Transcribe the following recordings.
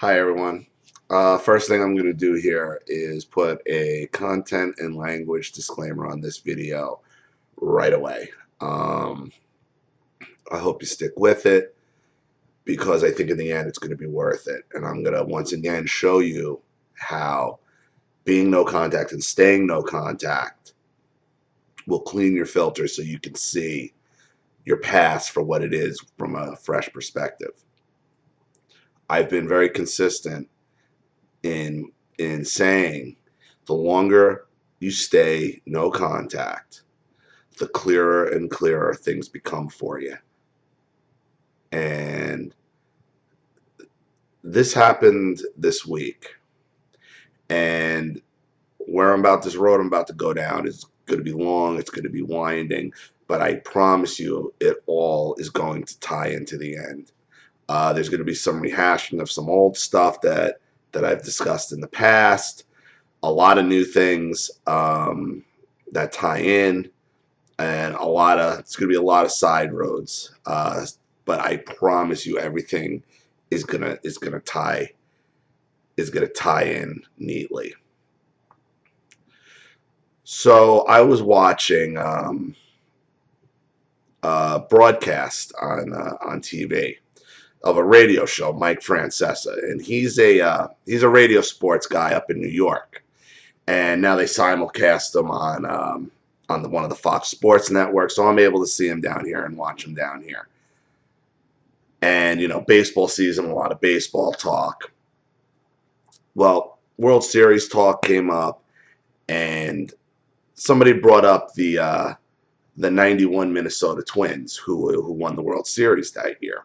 Hi everyone. First thing I'm going to do here is put a content and language disclaimer on this video right away. Um, I hope you stick with it because I think in the end it's going to be worth it. And I'm going to once again show you how being no contact and staying no contact will clean your filter so you can see your past for what it is from a fresh perspective. I've been very consistent in saying the longer you stay no contact, the clearer and clearer things become for you. And this happened this week. And this road I'm about to go down is going to be long, it's going to be winding, but I promise you it all is going to tie into the end. There's going to be some rehashing of some old stuff that I've discussed in the past, a lot of new things that tie in, and it's going to be a lot of side roads. But I promise you, everything is gonna tie in neatly. So I was watching a broadcast on TV of a radio show, Mike Francesa, and he's a radio sports guy up in New York. And now they simulcast him on one of the Fox Sports networks, so I'm able to see him down here and watch him down here. And baseball season, a lot of baseball talk. Well, World Series talk came up, and somebody brought up the '91 Minnesota Twins, who won the World Series that year.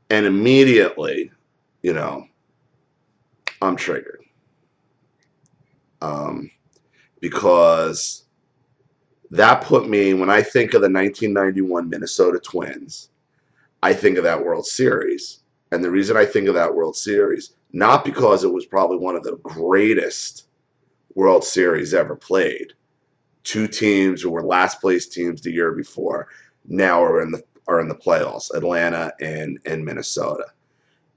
And immediately, I'm triggered. Because that put me, when I think of the 1991 Minnesota Twins, I think of that World Series. And the reason I think of that World Series, not because it was probably one of the greatest World Series ever played. Two teams who were last place teams the year before now are in the playoffs, Atlanta and Minnesota.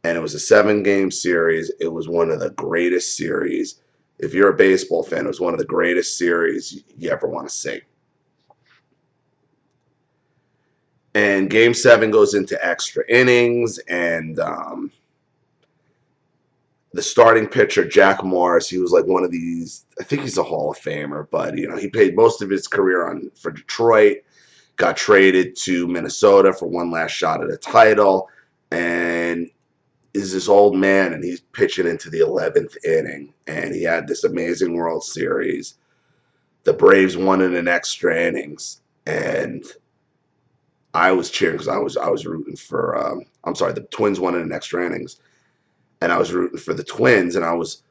And it was a 7-game series. It was one of the greatest series. If you're a baseball fan, it was one of the greatest series you ever want to see. And Game 7 goes into extra innings, and the starting pitcher, Jack Morris, he was like one of these, I think he's a Hall of Famer, but he played most of his career for Detroit, got traded to Minnesota for one last shot at a title, and is this old man, and he's pitching into the 11th inning, and he had this amazing World Series. The Braves won in an extra innings, and I was cheering because I was rooting for. I'm sorry, the Twins won in an extra innings, and I was rooting for the Twins, and I was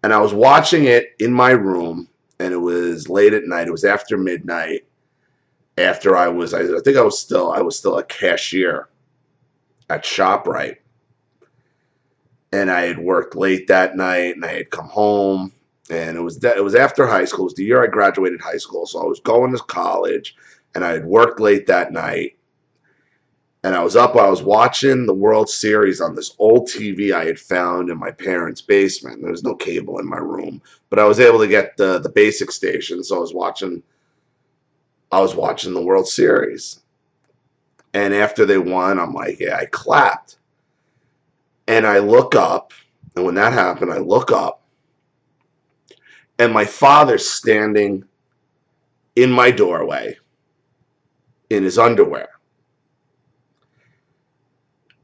watching it in my room, and it was late at night. It was after midnight. After I think I was still a cashier at ShopRite. And I had worked late that night, and I had come home, and it was after high school. It was the year I graduated high school, so I was going to college, and I had worked late that night, and I was watching the World Series on this old TV I had found in my parents' basement. There was no cable in my room, but I was able to get the basic station, so I was watching the World Series. And after they won, I'm like, yeah, I clapped. And I look up, and when that happened, I look up, and my father's standing in my doorway in his underwear.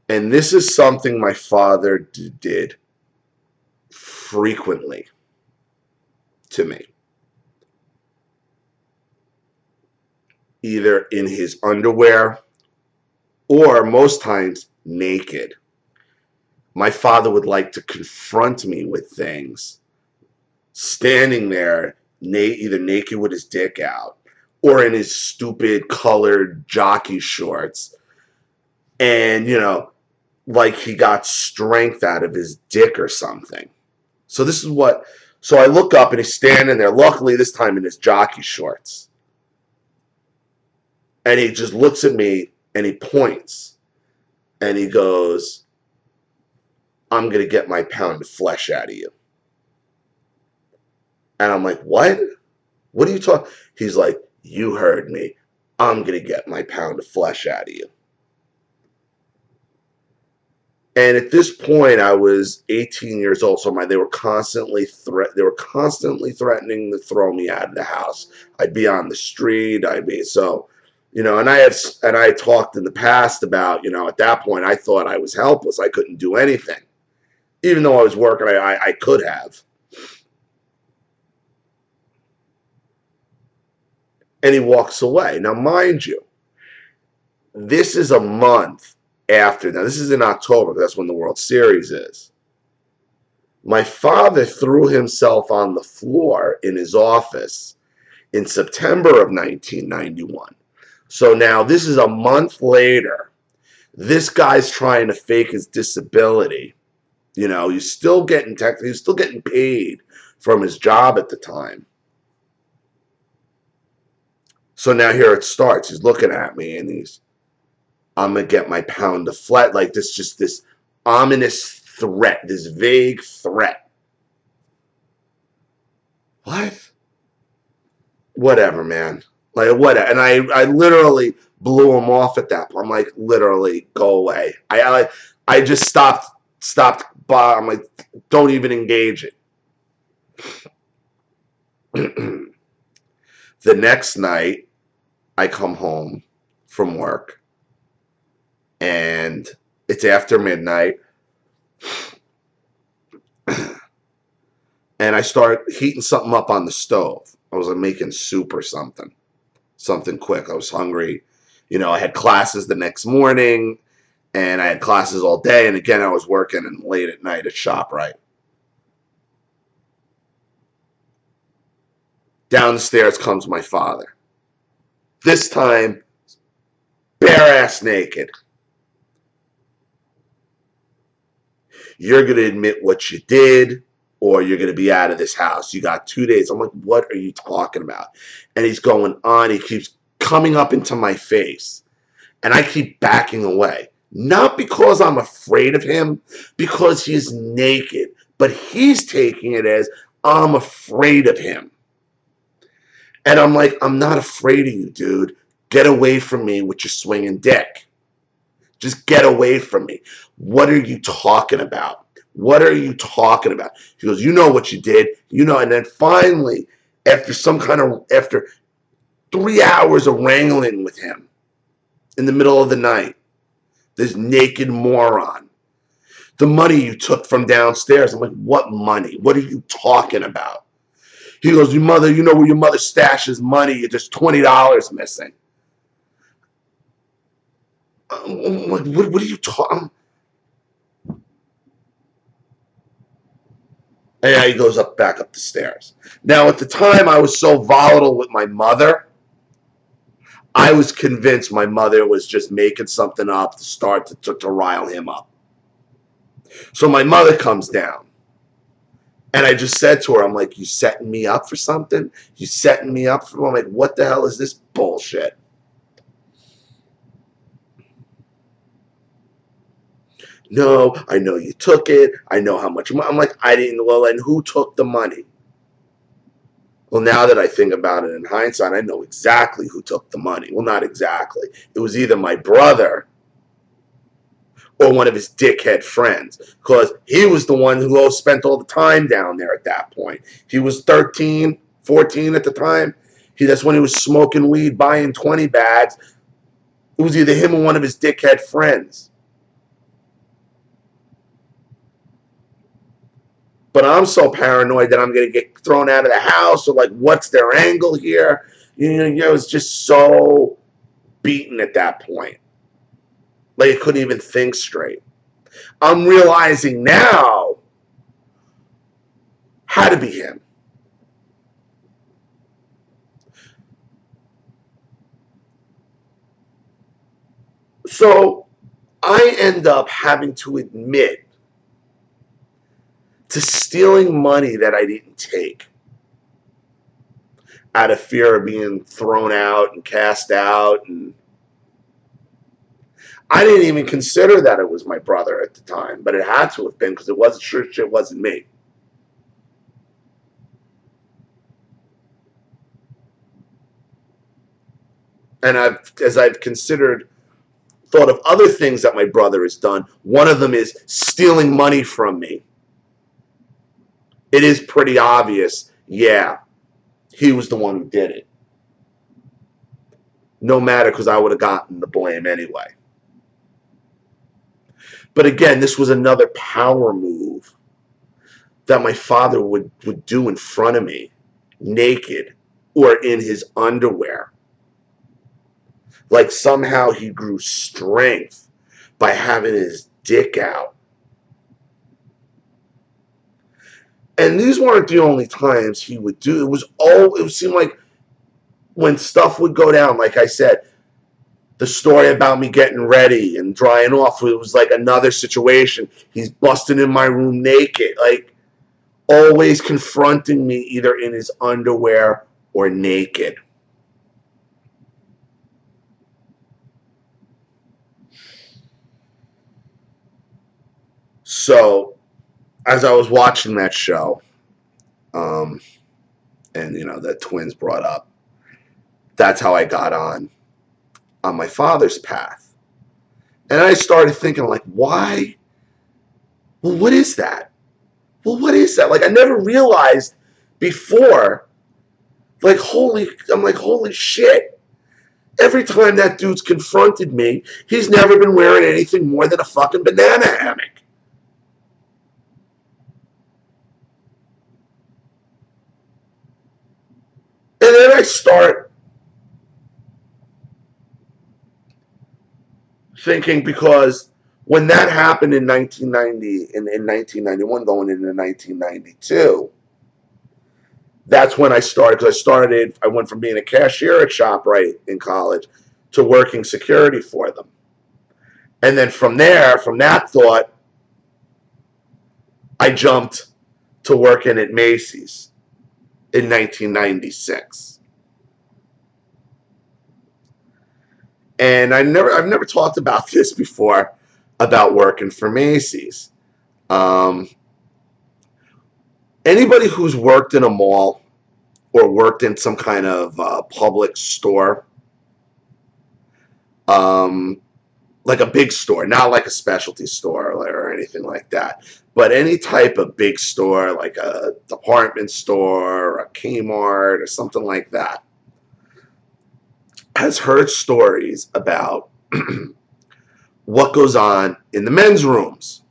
And this is something my father did frequently to me. Either in his underwear or most times naked. My father would like to confront me with things, standing there either naked with his dick out or in his stupid colored jockey shorts, and like he got strength out of his dick or something. So I look up, and he's standing there, luckily this time in his jockey shorts, and he just looks at me and he points and he goes, I'm going to get my pound of flesh out of you. And I'm like, what? What are you talking? He's like, you heard me. I'm going to get my pound of flesh out of you. And at this point, I was 18 years old. So they were constantly threatening to throw me out of the house. I'd be on the street. And I talked in the past about, at that point, I thought I was helpless. I couldn't do anything. Even though I was working, I could have. And he walks away. Now, mind you, this is a month after. Now, this is in October. That's when the World Series is. My father threw himself on the floor in his office in September of 1991. So now this is a month later. This guy's trying to fake his disability. He's still getting paid from his job at the time. So now here it starts. He's looking at me and I'm going to get my pound of flesh. Like this ominous threat, this vague threat. What? Whatever, man. Like, whatever. And I literally blew him off at that point. I'm like, literally, go away. I just stopped. I'm like, don't even engage it. The next night, I come home from work, and it's after midnight, and I start heating something up on the stove. I was making soup or something quick. I was hungry. I had classes the next morning, and I had classes all day, and again, I was working and late at night at ShopRite. Down the stairs comes my father. This time, bare-ass naked. You're going to admit what you did, or you're going to be out of this house. You got 2 days. I'm like, what are you talking about? And he's going on. He keeps coming up into my face. And I keep backing away. Not because I'm afraid of him, because he's naked. But he's taking it as I'm afraid of him. And I'm like, I'm not afraid of you, dude. Get away from me with your swinging dick. Just get away from me. What are you talking about? What are you talking about? He goes, you know what you did. And then finally, after 3 hours of wrangling with him in the middle of the night, this naked moron, the money you took from downstairs. I'm like, what money? What are you talking about? He goes, your mother, where your mother stashes money, there's $20 missing. I'm like, what are you talking? And he goes back up the stairs. Now, at the time, I was so volatile with my mother, I was convinced my mother was just making something up to start to rile him up. So my mother comes down. And I just said to her, I'm like, you setting me up for something? You setting me up for? I'm like, what the hell is this bullshit? No, I know you took it. I know how much money. I'm like, I didn't. Well, and who took the money? Well, now that I think about it in hindsight, I know exactly who took the money. Well, not exactly. It was either my brother or one of his dickhead friends, because he was the one who spent all the time down there at that point. He was 13, 14 at the time. That's when he was smoking weed, buying 20 bags. It was either him or one of his dickhead friends. But I'm so paranoid that I'm going to get thrown out of the house, or like, what's their angle here? I was just so beaten at that point. Like, I couldn't even think straight. I'm realizing now how to be him. So I end up having to admit to stealing money that I didn't take out of fear of being thrown out and cast out. And I didn't even consider that it was my brother at the time, but it had to have been because it wasn't sure shit wasn't me. And as I've thought of other things that my brother has done, one of them is stealing money from me. It is pretty obvious, yeah, he was the one who did it. No matter, because I would have gotten the blame anyway. But again, this was another power move that my father would do in front of me, naked or in his underwear. Like somehow he grew strength by having his dick out. And these weren't the only times he would do it. It seemed like when stuff would go down, like I said, the story about me getting ready and drying off, it was like another situation. He's busting in my room naked, like always confronting me either in his underwear or naked. So, as I was watching that show, and the twins brought up, that's how I got on my father's path. And I started thinking, like, why? Well, what is that? Well, what is that? Like, I never realized before. I'm like, holy shit. Every time that dude's confronted me, he's never been wearing anything more than a fucking banana hammock. And then I start thinking, because when that happened in 1990, in 1991 going into 1992, that's when I started, because I went from being a cashier at ShopRite in college to working security for them. And then from that thought, I jumped to working at Macy's in 1996. And I've never talked about this before, about working for Macy's. Anybody who's worked in a mall or worked in some kind of public store, like a big store, not like a specialty store or anything like that, but any type of big store, like a department store or a Kmart or something like that, has heard stories about what goes on in the men's rooms.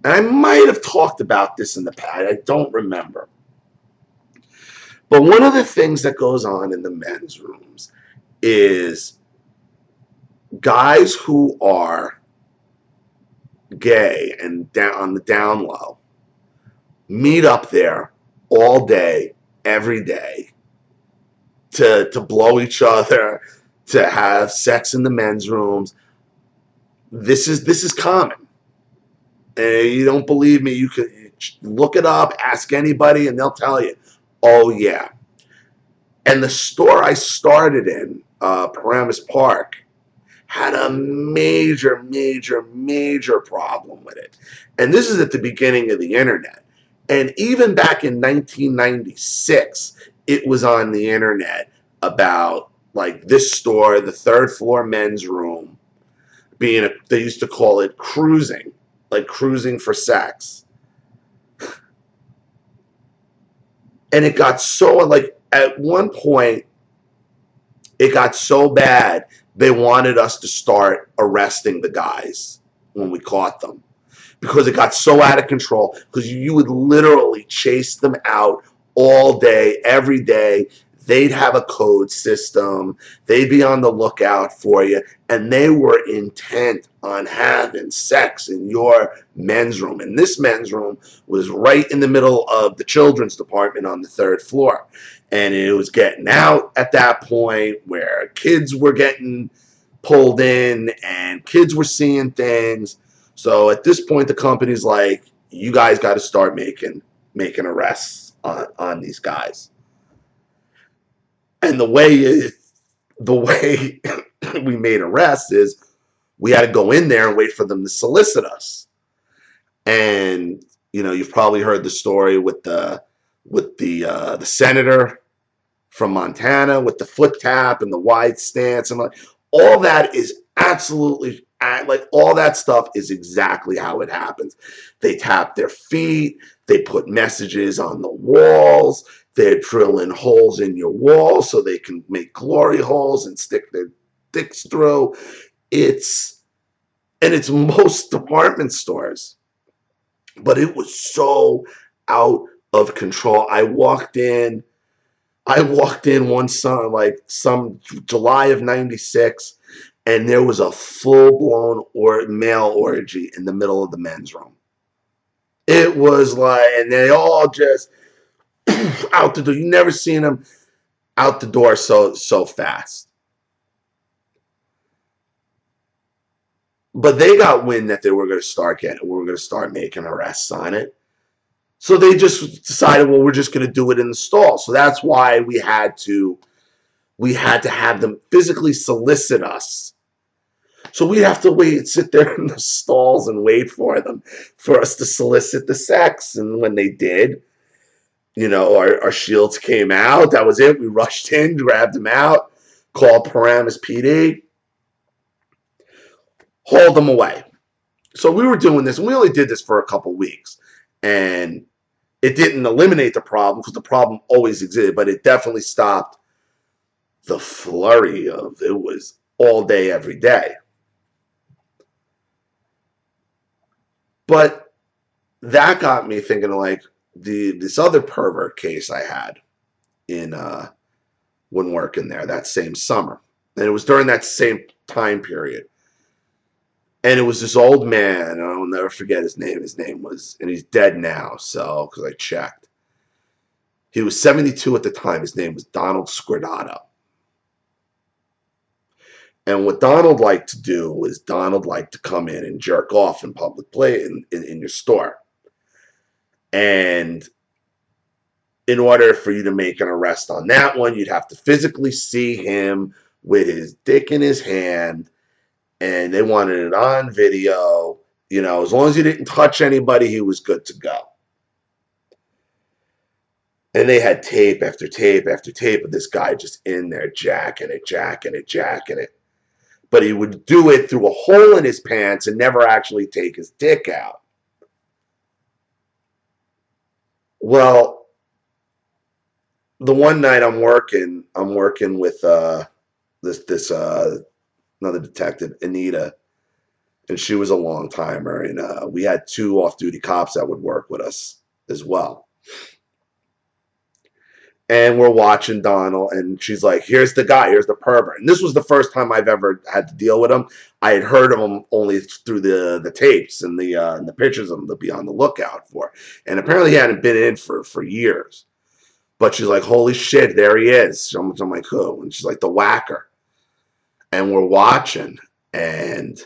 And I might have talked about this in the past. I don't remember. But one of the things that goes on in the men's rooms is guys who are gay and on the down low meet up there all day, every day, to blow each other, to have sex in the men's rooms. This is common. And you don't believe me, you could look it up, ask anybody, and they'll tell you, oh yeah. And the store I started in, Paramus Park, had a major, major, major problem with it. And this is at the beginning of the internet. And even back in 1996, it was on the internet about, like, this store, the third floor men's room, they used to call it cruising, like cruising for sex. And it got so, like, at one point, it got so bad, they wanted us to start arresting the guys when we caught them. Because it got so out of control, because you would literally chase them out all day, every day. They'd have a code system. They'd be on the lookout for you. And they were intent on having sex in your men's room. And this men's room was right in the middle of the children's department on the third floor. And it was getting out at that point where kids were getting pulled in and kids were seeing things. So at this point, the company's like, you guys got to start making arrests on these guys. And the way the way we made arrests is we had to go in there and wait for them to solicit us. And you've probably heard the story with the senator from Montana with the foot tap and the wide stance, and like all that is absolutely like all that stuff is exactly how it happens. They tap their feet, they put messages on the walls, they drill in holes in your wall so they can make glory holes and stick their dicks through. It's most department stores, but it was so out of control. I walked in one some July of '96, and there was a full-blown male orgy in the middle of the men's room. It was like, and they all just out the door. You never seen them out the door so fast. But they got wind that we were going to start making arrests on it. So they just decided, well, we're just going to do it in the stall. So that's why we had to have them physically solicit us. So we'd have to sit there in the stalls and wait for us to solicit the sex. And when they did, our shields came out. That was it. We rushed in, grabbed them out, called Paramus PD, hauled them away. So we were doing this, and we only did this for a couple weeks. And it didn't eliminate the problem, because the problem always existed, but it definitely stopped the flurry of it was all day, every day. But that got me thinking of like this other pervert case I had in when working there that same summer. And it was during that same time period. And it was this old man, and I'll never forget his name. His name was, and he's dead now, so, because I checked. He was 72 at the time. His name was Donald Scordato. And what Donald liked to do was Donald liked to come in and jerk off in public play in your store. And in order for you to make an arrest on that one, you'd have to physically see him with his dick in his hand, and they wanted it on video. As long as you didn't touch anybody, he was good to go. And they had tape after tape after tape of this guy just in there jacking it. But he would do it through a hole in his pants and never actually take his dick out. Well, the one night I'm working with this another detective, Anita, and she was a long timer, and we had 2 off-duty cops that would work with us as well. And we're watching Donald, and she's like, here's the guy, here's the pervert. And this was the first time I've ever had to deal with him. I had heard of him only through the tapes and the pictures of him to be on the lookout for. And apparently he hadn't been in for years. But she's like, holy shit, there he is. I'm like, who? And she's like, the whacker. And we're watching, and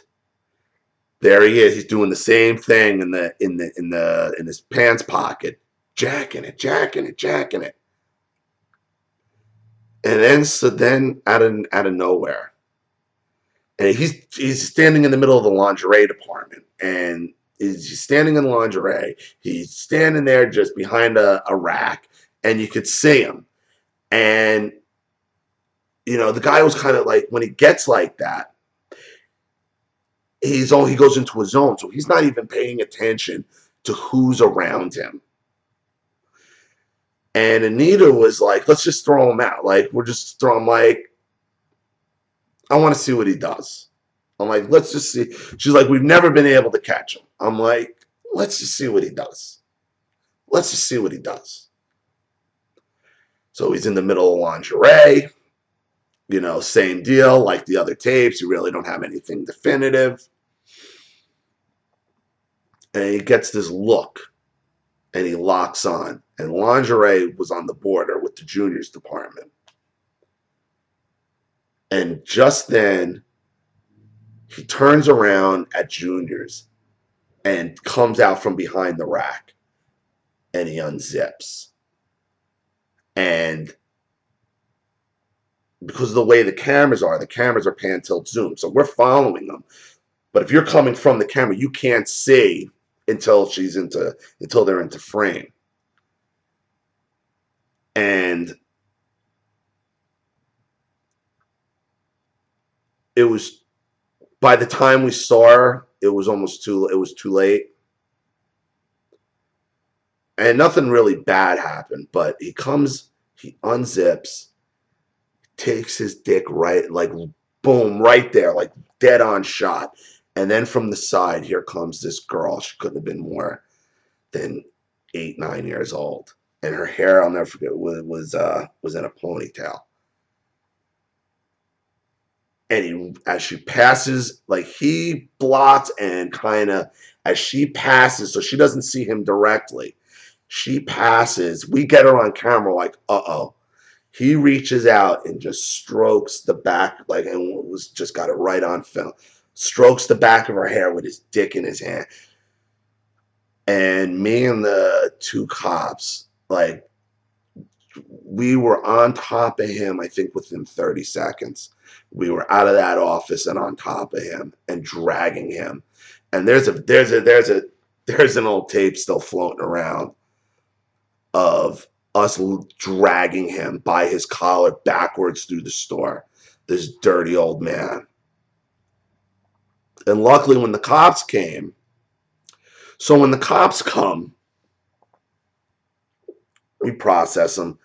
there he is. He's doing the same thing in his pants pocket, jacking it. And then out of nowhere, and he's standing in the middle of the lingerie department, and he's standing in the lingerie. He's standing there just behind a rack, and you could see him. And the guy was kind of like, when he gets like that, he goes into a zone, so he's not even paying attention to who's around him. And Anita was like, let's just throw him out. Like, we're just throwing him, like, I want to see what he does. I'm like, let's just see. She's like, we've never been able to catch him. I'm like, let's just see what he does. Let's just see what he does. So he's in the middle of lingerie. Same deal like the other tapes. You really don't have anything definitive. And he gets this look, and he locks on. And lingerie was on the border with the juniors department. And just then, he turns around at juniors and comes out from behind the rack, and he unzips. And because of the way the cameras are pan tilt zoom, so we're following them. But if you're coming from the camera, you can't see until they're into frame. And it was, by the time we saw her, it was too late. And nothing really bad happened, but he unzips, takes his dick right, like boom, right there, like dead on shot. And then from the side, here comes this girl. She couldn't have been more than 8, 9 years old. And her hair, I'll never forget, was in a ponytail. And as she passes, like he blocks and kind of, as she passes, so she doesn't see him directly. She passes. We get her on camera, like, uh-oh. He reaches out and just strokes the back, like, and just got it right on film. Strokes the back of her hair with his dick in his hand. And me and the 2 cops, like, we were on top of him, I think within 30 seconds. We were out of that office and on top of him and dragging him. And there's an old tape still floating around of us dragging him by his collar backwards through the store. This dirty old man. And luckily when the cops came, so when the cops come, we process them.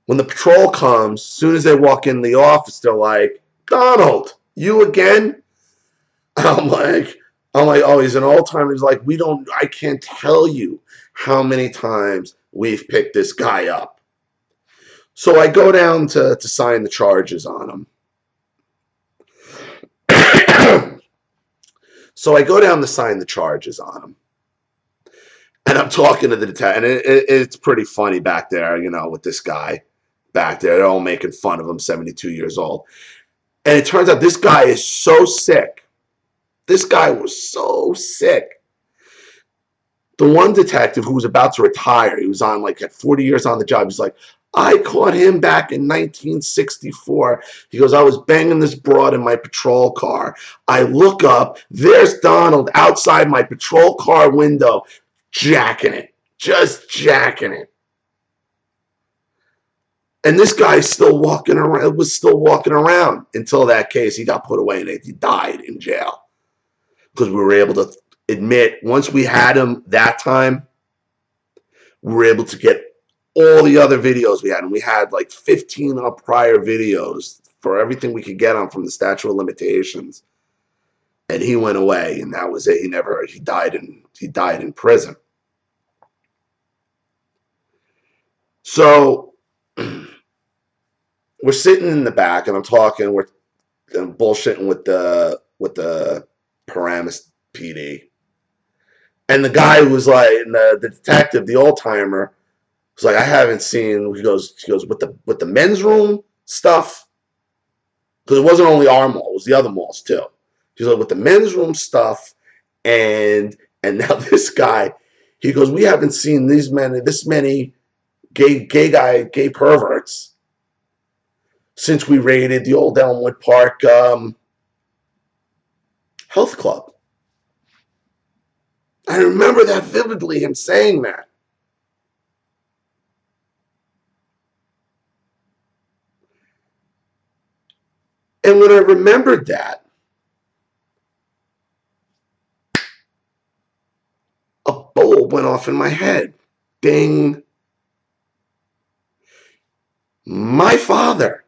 When the patrol comes, as soon as they walk in the office, they're like, Donald, you again? I'm like, oh, he's an old timer. He's like, I can't tell you how many times we've picked this guy up. So I go down to sign the charges on him. So I go down to sign the charges on him. And I'm talking to the detective, and it's pretty funny back there, with this guy back there. They're all making fun of him, 72 years old. And it turns out this guy is so sick. This guy was so sick. The one detective who was about to retire, he was on had 40 years on the job. He's like, I caught him back in 1964. He goes, I was banging this broad in my patrol car. I look up, there's Donald outside my patrol car window, jacking it, just jacking it. And this guy was still walking around until that case. He got put away and he died in jail. Because we were able to admit, once we had him that time, we were able to get all the other videos we had. And we had 15 prior videos for everything we could get on from the statute of limitations. And he went away, and that was it. He died in prison. So we're sitting in the back, and I'm bullshitting with the Paramus PD. And the guy was like, the detective, the old timer, was like, I haven't seen. He goes with the men's room stuff, because it wasn't only our mall, it was the other malls too. He's like, with the men's room stuff, and now this guy, he goes, we haven't seen this many gay perverts since we raided the old Elmwood Park health club. I remember that vividly, him saying that. And when I remembered that, a bulb went off in my head. Ding. My father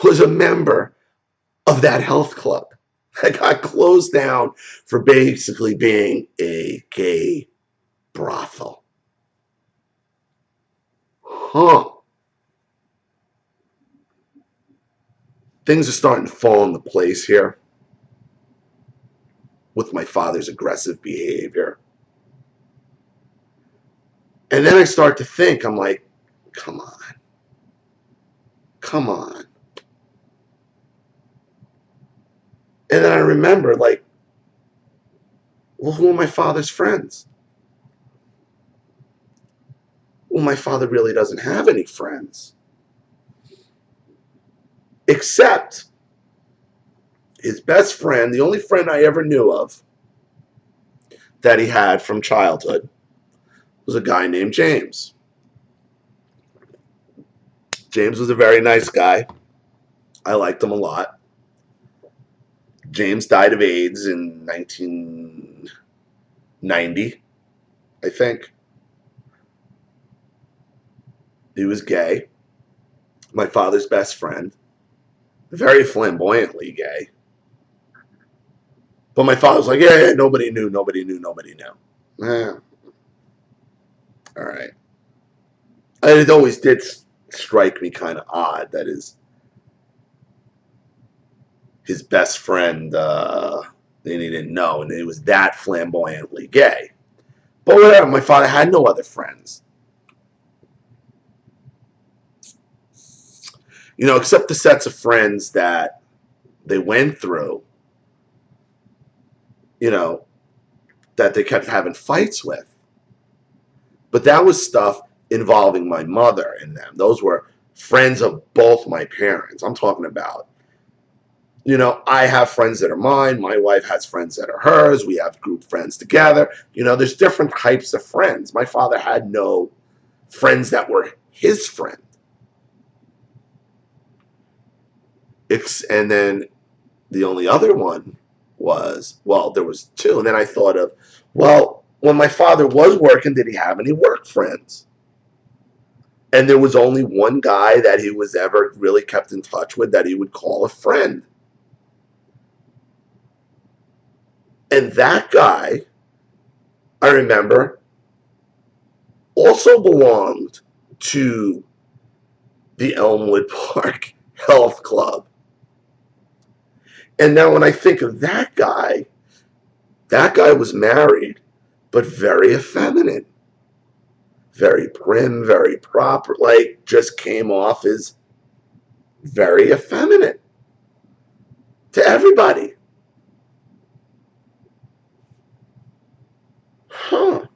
was a member of that health club that got closed down for basically being a gay brothel. Huh. Things are starting to fall into place here with my father's aggressive behavior. And then I start to think, I'm like, come on. And then I remember, well, who are my father's friends? Well, my father really doesn't have any friends. Except his best friend, the only friend I ever knew of that he had from childhood, was a guy named James. James was a very nice guy. I liked him a lot. James died of AIDS in 1990, I think. He was gay. My father's best friend. Very flamboyantly gay. But my father was like, yeah, nobody knew. Eh, all right. And it always did strike me kind of odd that his best friend, and he didn't know, and it was that flamboyantly gay. But whatever, my father had no other friends. Except the sets of friends that they went through, that they kept having fights with. But that was stuff involving my mother and them. Those were friends of both my parents. I'm talking about, I have friends that are mine. My wife has friends that are hers. We have group friends together. There's different types of friends. My father had no friends that were his friend. And then the only other one was, well, there was two. And then I thought of, well, when my father was working, did he have any work friends? And there was only one guy that he was ever really kept in touch with that he would call a friend. And that guy, I remember, also belonged to the Elmwood Park Health Club. And now when I think of that guy was married, but very effeminate. Very prim, very proper, like just came off as very effeminate to everybody. Huh.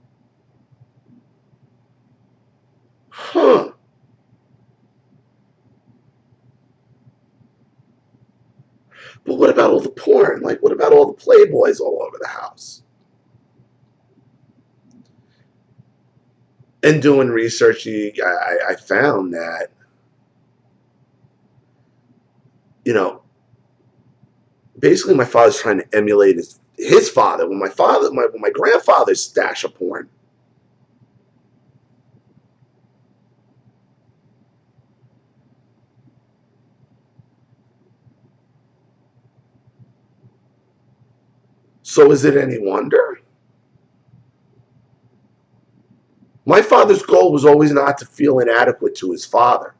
But what about all the porn? Like, what about all the Playboys all over the house? And doing research, I found that, basically my father's trying to emulate his father. When my grandfather's stash of porn. So is it any wonder? My father's goal was always not to feel inadequate to his father.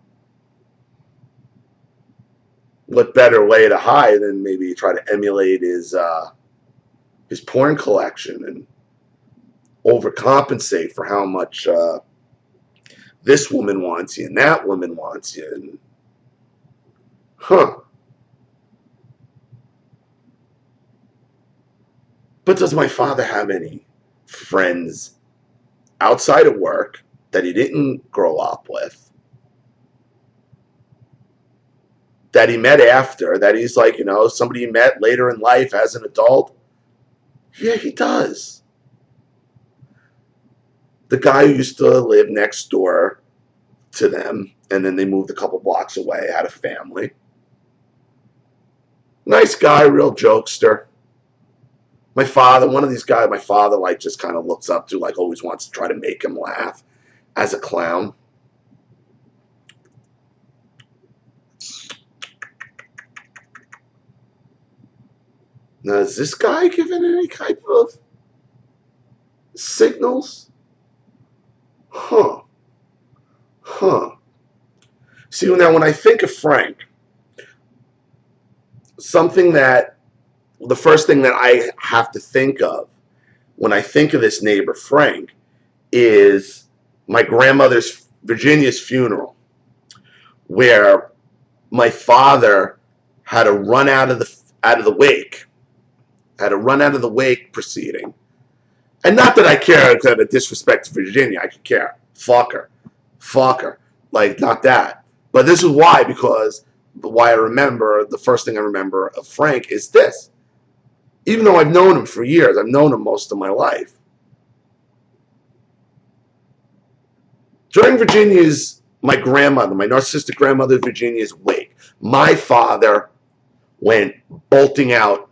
What better way to hide than maybe try to emulate his porn collection and overcompensate for how much this woman wants you and that woman wants you. And, But does my father have any friends outside of work that he didn't grow up with, that he met after, that he's like, somebody he met later in life as an adult? Yeah, he does. The guy who used to live next door to them, and then they moved a couple blocks away, had a family. Nice guy, real jokester. My father, one of these guys, my father just kind of looks up to, always wants to try to make him laugh as a clown. Now, is this guy giving any type of signals? See, now when I think of Frank, the first thing that I have to think of when I think of this neighbor Frank is my grandmother's Virginia's funeral, where my father had to run out of the wake, proceeding. And not that I care, kind of disrespect to Virginia, I could care. Fuck her. Like, not that. But this is why, because why I remember, the first thing I remember of Frank is this. Even though I've known him for years, I've known him most of my life. During my narcissistic grandmother Virginia's wake, my father went bolting out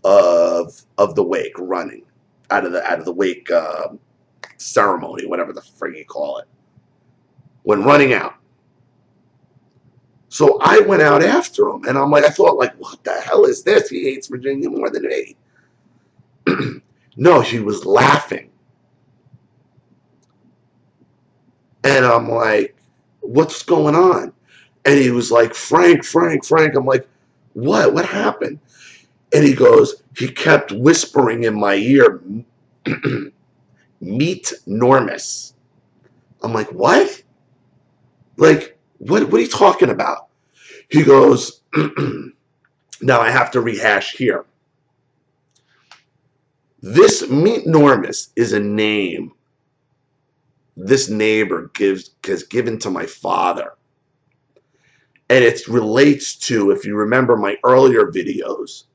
of the wake, running out of the wake ceremony, whatever the frig you call it, when running out. So I went out after him, and I thought, like, what the hell is this? He hates Virginia more than me. No, he was laughing. And I'm like, what's going on? And he was like, Frank, Frank, Frank. I'm like, what? What happened? And he goes, he kept whispering in my ear, Meatnormus. I'm like, what? Like, what are you talking about? He goes, now I have to rehash here. This Meatnormus is a name this neighbor has given to my father. And it relates to, if you remember my earlier videos,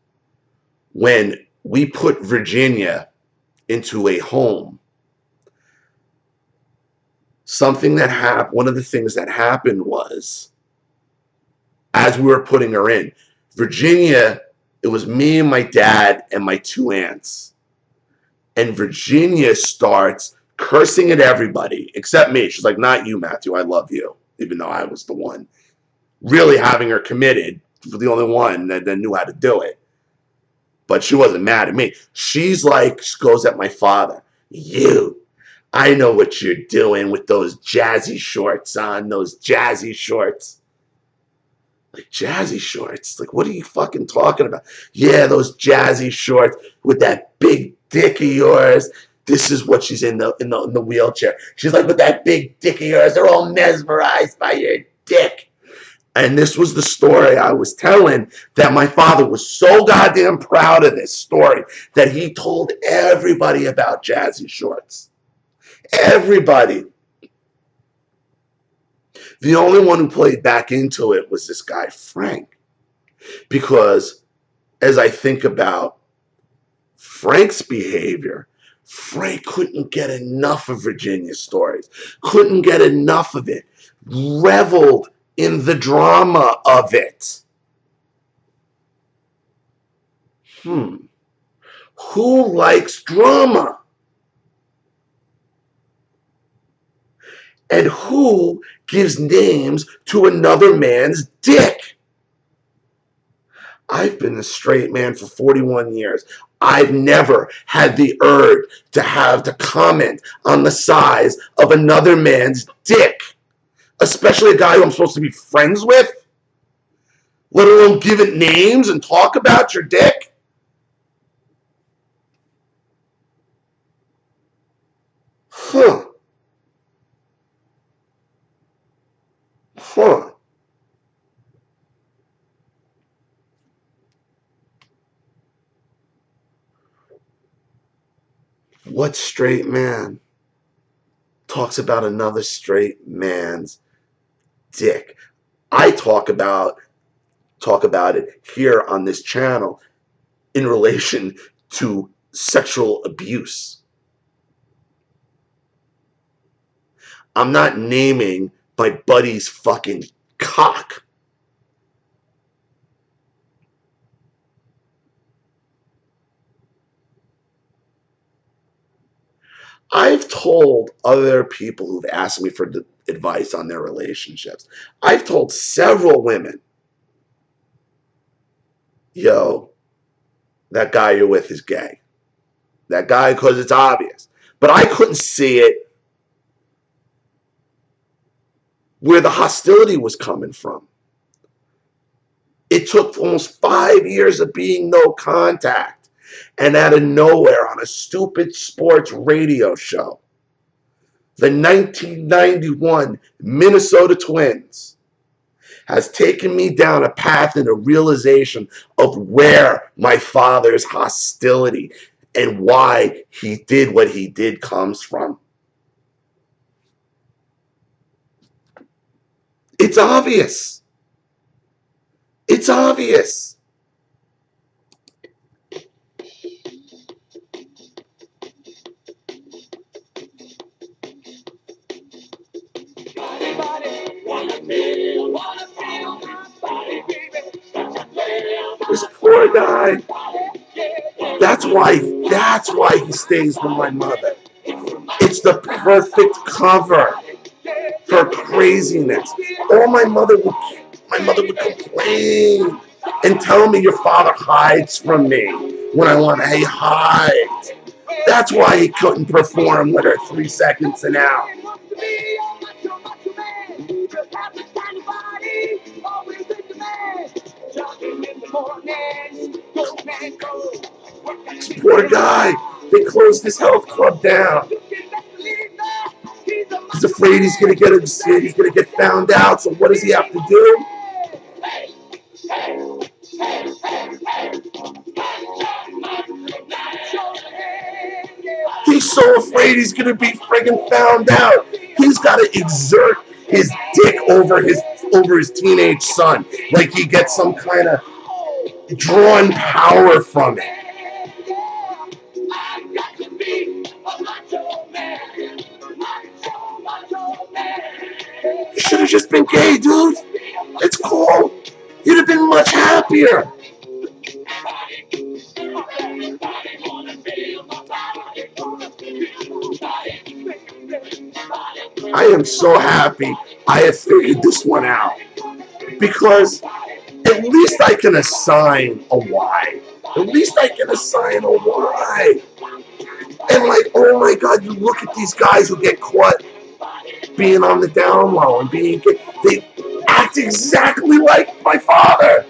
when we put Virginia into a home. One of the things that happened was, as we were putting her in, Virginia, it was me and my dad and my two aunts. And Virginia starts cursing at everybody except me. She's like, not you, Matthew, I love you. Even though I was the one really having her committed, for the only one that knew how to do it. But she wasn't mad at me. She's like, she goes at my father. You, I know what you're doing with those jazzy shorts on, those jazzy shorts. Like, jazzy shorts? Like, what are you fucking talking about? Yeah, those jazzy shorts with that big dick of yours. This is what she's in the wheelchair. She's like, with that big dick of yours, they're all mesmerized by your dick. And this was the story I was telling, that my father was so goddamn proud of this story that he told everybody about jazzy shorts. Everybody. The only one who played back into it was this guy, Frank. Because as I think about Frank's behavior, Frank couldn't get enough of Virginia's stories. Couldn't get enough of it. Reveled in the drama of it. Who likes drama? And who gives names to another man's dick? I've been a straight man for 41 years. I've never had the urge to comment on the size of another man's dick. Especially a guy who I'm supposed to be friends with. Let alone give it names and talk about your dick. Huh. What straight man talks about another straight man's dick? I talk about it here on this channel in relation to sexual abuse. I'm not naming my buddy's fucking cock. I've told other people who've asked me for advice on their relationships. I've told several women, yo, that guy you're with is gay. That guy, because it's obvious. But I couldn't see it where the hostility was coming from. It took almost 5 years of being no contact. And out of nowhere, on a stupid sports radio show, the 1991 Minnesota Twins has taken me down a path and a realization of where my father's hostility and why he did what he did comes from. It's obvious. It's obvious. This poor guy. That's why he stays with my mother. It's the perfect cover for craziness. My mother would complain and tell me your father hides from me when I want to. He hides. That's why he couldn't perform with her 3 seconds and out. This poor guy. They closed his health club down. He's afraid he's gonna get found out. So what does he have to do? He's so afraid he's gonna be friggin' found out. He's gotta exert his dick over his teenage son, like he gets some kind of drawn power from it. You should have just been gay, dude. It's cool. You'd have been much happier. I am so happy I have figured this one out, because at least I can assign a why. At least I can assign a why. And like, oh my God, you look at these guys who get caught being on the down low and being gay. They act exactly like my father.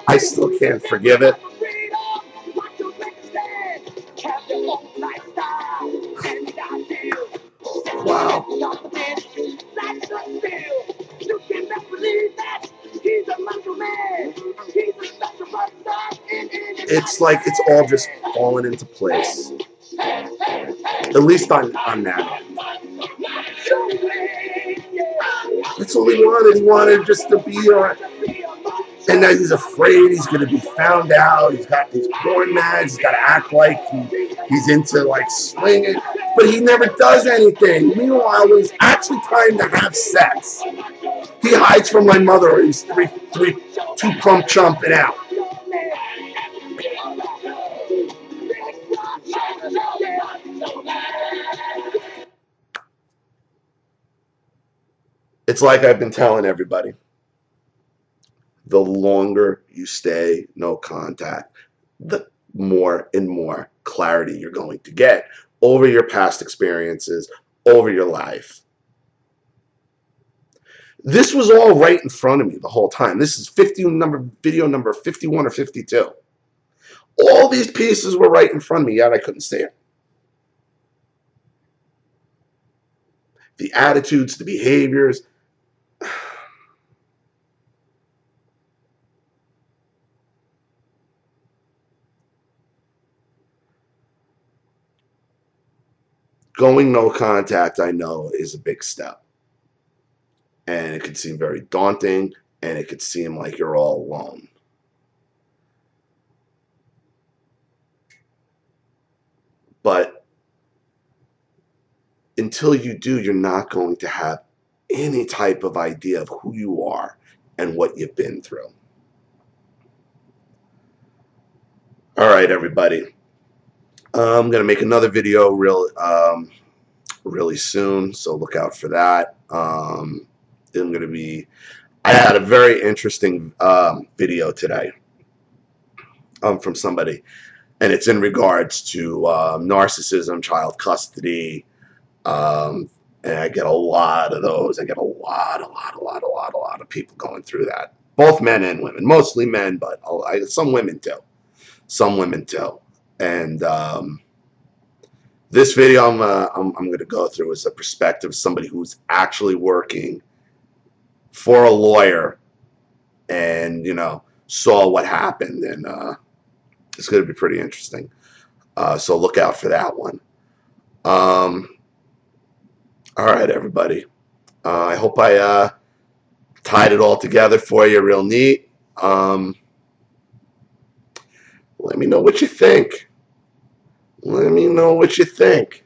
I still can't forgive it. Wow. It's like it's all just falling into place. At least on that end. That's all he wanted. He wanted just to be around. And now he's afraid he's going to be found out. He's got these porn mags. He's got to act like he's into like swinging. But he never does anything. Meanwhile, when it's actually time to have sex, he hides from my mother. He's two plump chumping out. It's like I've been telling everybody. The longer you stay no contact, the more and more clarity you're going to get over your past experiences, over your life. This was all right in front of me the whole time. This is video number 51 or 52. All these pieces were right in front of me, yet I couldn't see it. The attitudes, the behaviors. Going no contact, I know, is a big step. And it could seem very daunting, and it could seem like you're all alone. But until you do, you're not going to have any type of idea of who you are and what you've been through. All right, everybody. I'm going to make another video really soon, so look out for that. I had a very interesting video today from somebody, and it's in regards to narcissism, child custody, and I get a lot of those. I get a lot of people going through that. Both men and women, mostly men, but some women too. Some women too. And this video I'm going to go through is a perspective of somebody who's actually working for a lawyer, and saw what happened, and it's going to be pretty interesting. So look out for that one. All right, everybody. I hope I tied it all together for you real neat. Let me know what you think. Let me know what you think.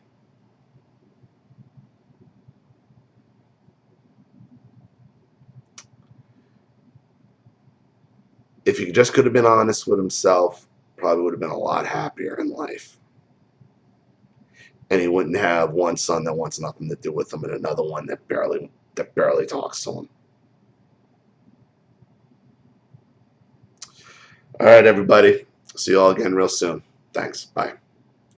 If he just could have been honest with himself, probably would have been a lot happier in life. And he wouldn't have one son that wants nothing to do with him and another one that barely talks to him. All right, everybody. See you all again real soon. Thanks. Bye.